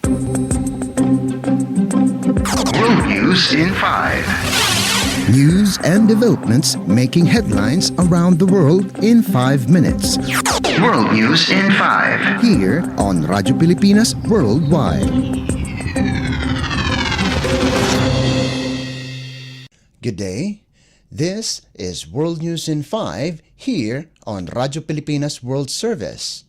World News in 5. News and developments making headlines around the world in 5 minutes. World News in 5. Here on Radyo Pilipinas Worldwide. Good day. This is World News in 5 here on Radyo Pilipinas World Service.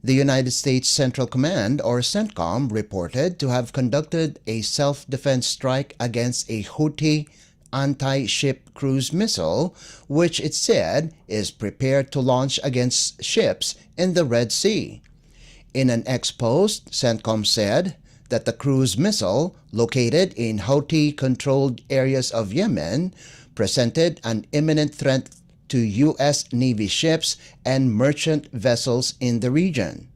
The United States Central Command, or CENTCOM, reported to have conducted a self-defense strike against a Houthi anti-ship cruise missile, which it said is prepared to launch against ships in the Red Sea. In an ex-post, CENTCOM said that the cruise missile, located in Houthi-controlled areas of Yemen, presented an imminent threat to U.S. Navy ships and merchant vessels in the region.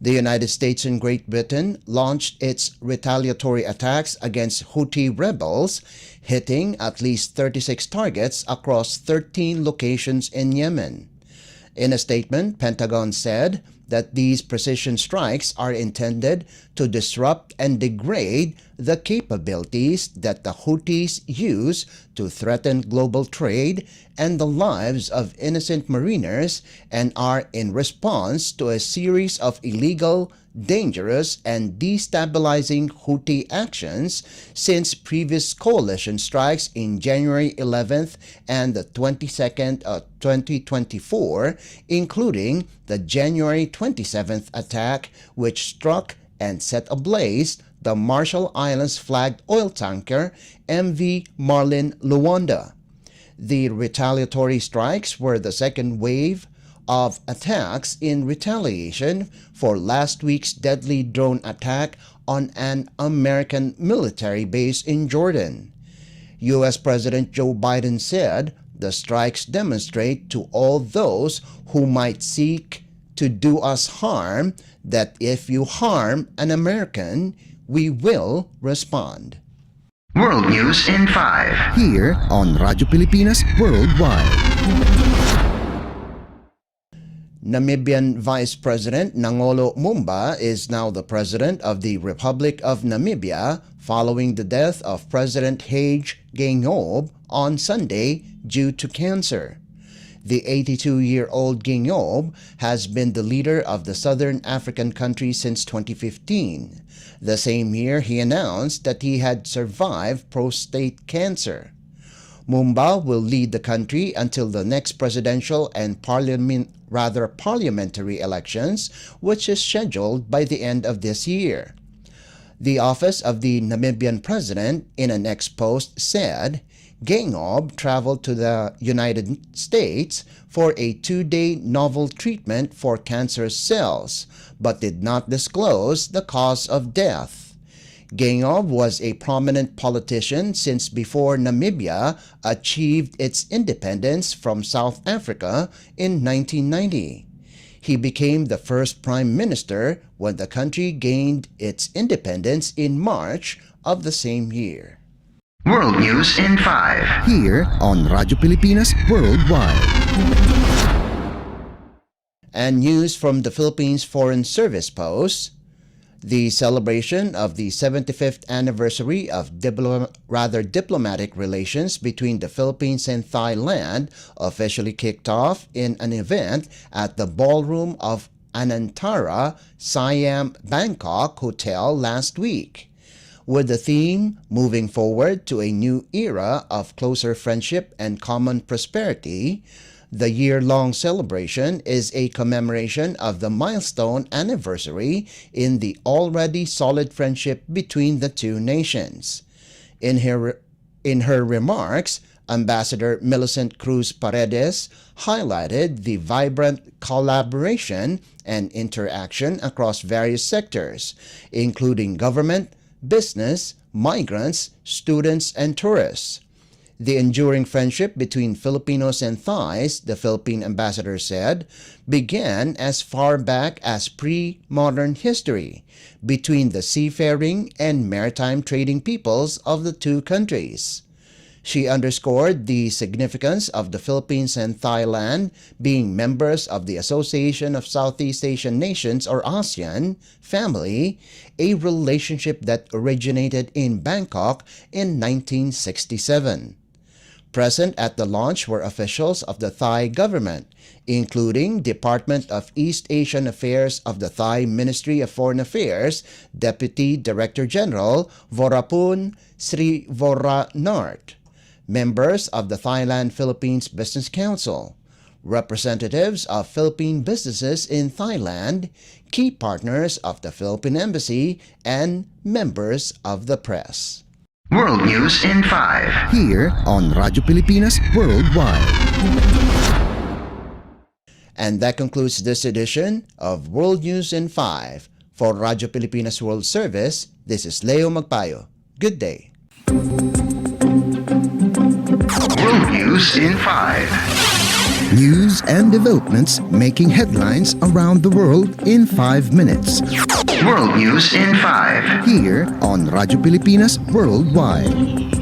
The United States and Great Britain launched its retaliatory attacks against Houthi rebels, hitting at least 36 targets across 13 locations in Yemen. In a statement, Pentagon said that these precision strikes are intended to disrupt and degrade the capabilities that the Houthis use to threaten global trade and the lives of innocent mariners, and are in response to a series of illegal, dangerous, and destabilizing Houthi actions since previous coalition strikes in January 11th and the 22nd of 2024, including the January 27th attack, which struck and set ablaze the Marshall Islands flagged oil tanker MV Marlin Luanda. The retaliatory strikes were the second wave of attacks in retaliation for last week's deadly drone attack on an American military base in Jordan. U.S. President Joe Biden said the strikes demonstrate to all those who might seek to do us harm that if you harm an American, we will respond. World News in 5. Here on Radyo Pilipinas Worldwide. Namibian Vice President Nangolo Mumba is now the President of the Republic of Namibia following the death of President Hage Geingob on Sunday due to cancer. The 82-year-old Geingob has been the leader of the Southern African country since 2015. The same year, he announced that he had survived prostate cancer. Mumba will lead the country until the next presidential and parliamentary elections, which is scheduled by the end of this year. The office of the Namibian president, in an ex-post, said Geingob traveled to the United States for a 2-day novel treatment for cancer cells, but did not disclose the cause of death. Geingob was a prominent politician since before Namibia achieved its independence from South Africa in 1990. He became the first prime minister when the country gained its independence in March of the same year. World News in 5. Here on Radyo Pilipinas Worldwide. And news from the Philippines Foreign Service Post. The celebration of the 75th anniversary of diplomatic relations between the Philippines and Thailand officially kicked off in an event at the ballroom of Anantara Siam Bangkok Hotel last week, with the theme moving forward to a new era of closer friendship and common prosperity. The year-long celebration is a commemoration of the milestone anniversary in the already solid friendship between the two nations. In her remarks, Ambassador Millicent Cruz Paredes highlighted the vibrant collaboration and interaction across various sectors, including government, business, migrants, students, and tourists. The enduring friendship between Filipinos and Thais, the Philippine ambassador said, began as far back as pre-modern history between the seafaring and maritime trading peoples of the two countries. She underscored the significance of the Philippines and Thailand being members of the Association of Southeast Asian Nations or ASEAN family, a relationship that originated in Bangkok in 1967. Present at the launch were officials of the Thai government, including Department of East Asian Affairs of the Thai Ministry of Foreign Affairs, Deputy Director General Vorapun Srivoranart, members of the Thailand-Philippines Business Council, representatives of Philippine businesses in Thailand, key partners of the Philippine Embassy, and members of the press. World News in 5. Here on Radyo Pilipinas Worldwide. And that concludes this edition of World News in 5. For Radyo Pilipinas World Service, this is Leo Magpayo. Good day. World News in 5. News and developments making headlines around the world in 5 minutes. World News in 5. Here on Radyo Pilipinas Worldwide.